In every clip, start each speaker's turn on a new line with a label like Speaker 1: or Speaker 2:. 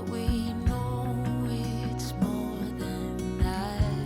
Speaker 1: but we know it's more than that.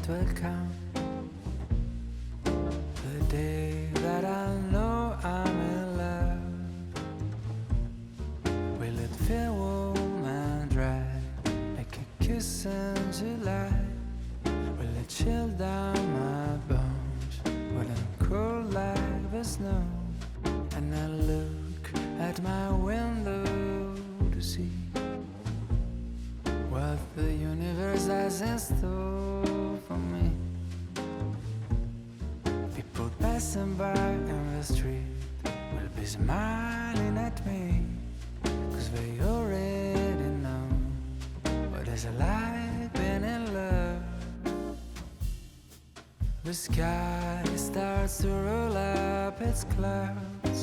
Speaker 1: will come. The day that I know I'm in love. Will it feel warm and dry like a kiss in July? Will it chill down my bones? Will it cool like the snow? And I look at my window to see what the universe has in store for me. People passing by in the street will be smiling at me, 'cause they already know what it's like being in love. The sky starts to roll up its clouds,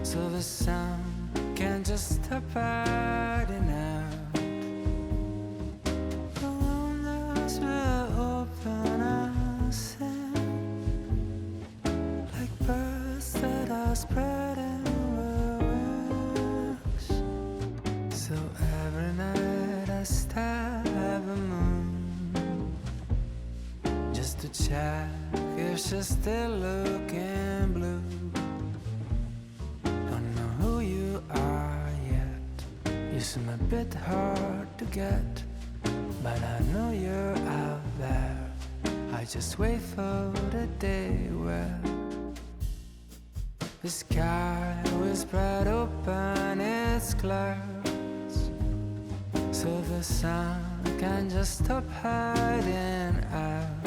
Speaker 1: so the sun can't just stop hiding out. The windows will open and sing like birds that are spreading their wings. So every night I stare at the moon just to check if she's still looking blue. Don't know who you are yet, you seem a bit hard to get, but I know you're out there. I just wait for the day where the sky will spread open its clouds, so the sun can just stop hiding out.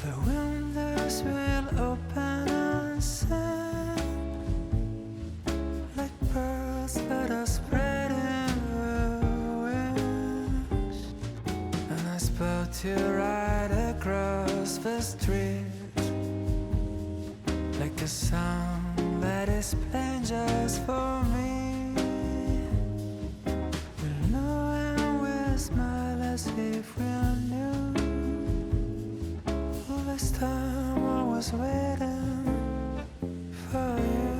Speaker 1: The windows will open and sing like birds that are spreading their wings. And I spot you right across the street, like a song that is playing just for me. We'll know and we'll smile as if we knew. All this time I was waiting for you.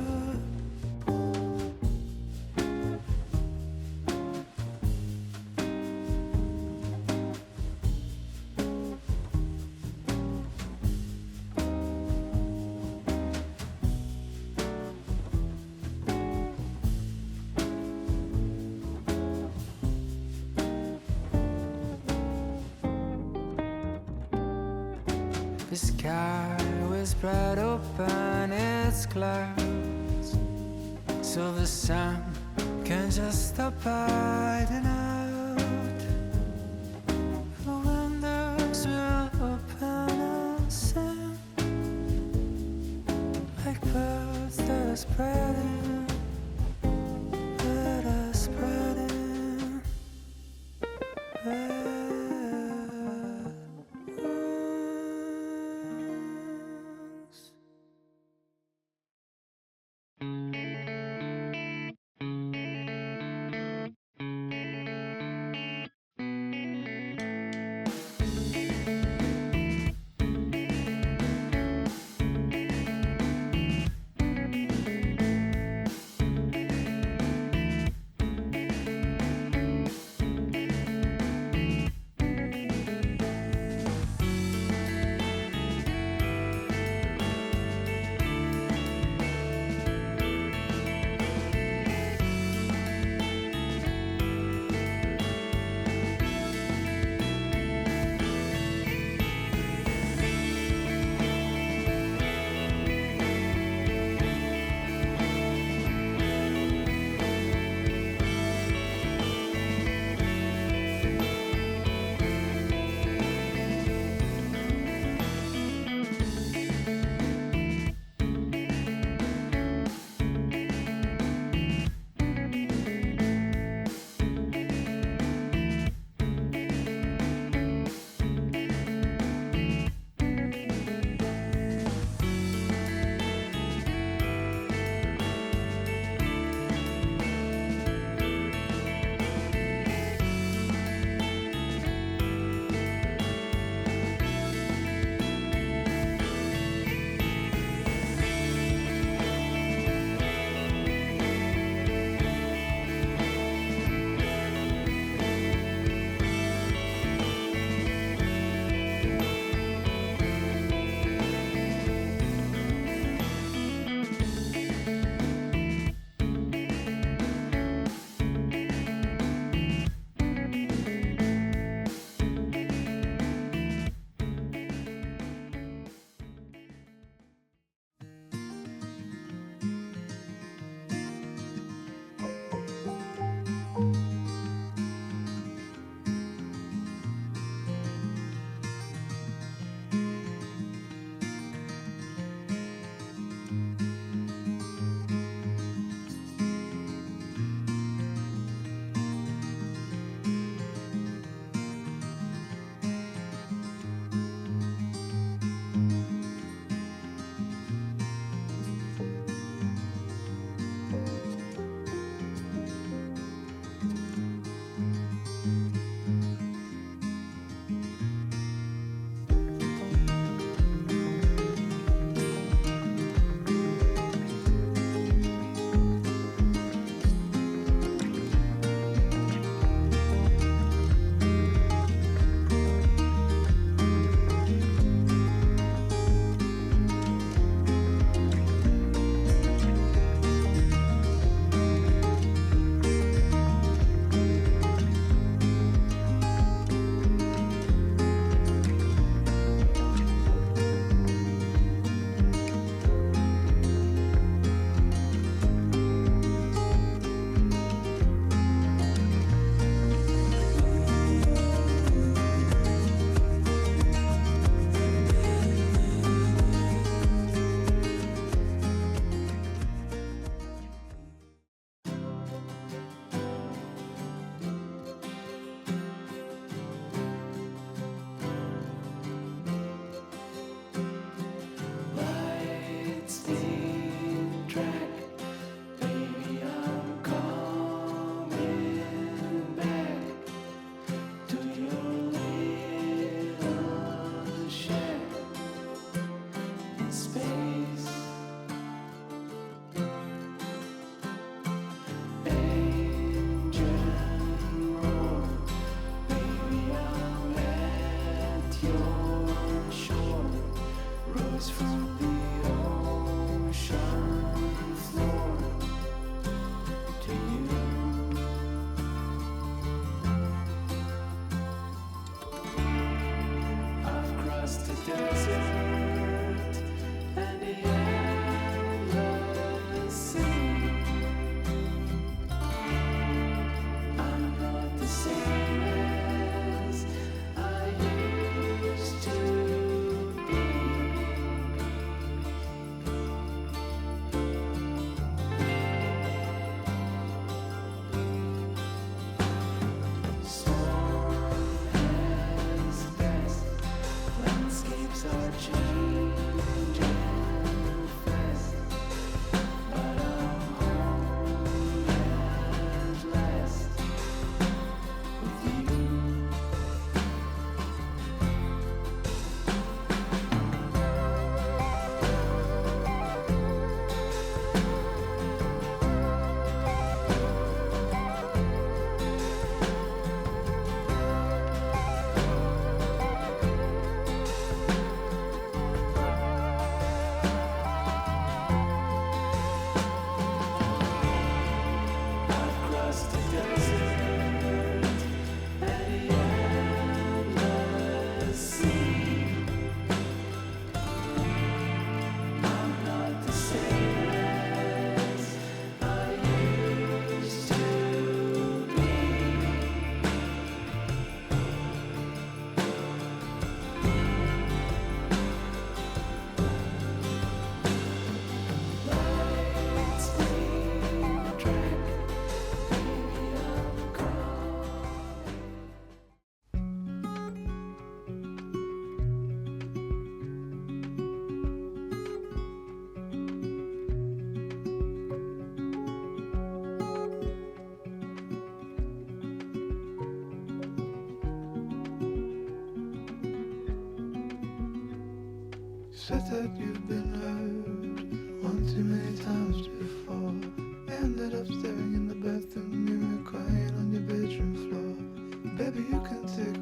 Speaker 1: The sky will spread open its clouds, so the sun can just stop hiding out. The windows will open and sing like birds that are spreading, that are spreading their wings. voice from the ocean floor to you. I've crossed the desert and the endless sea. I'm not the same as I used to be. Storm has passed, landscapes are changing fast, but I'm home at last with you. I've crossed the desert and the endless sea. I'm not the same as I used to be. Lights leave a track, baby, I'm calling.
Speaker 2: You said that you've been hurt one too many times before. Ended up staring in the bathroom mirror, crying on your bedroom floor. Baby, you can take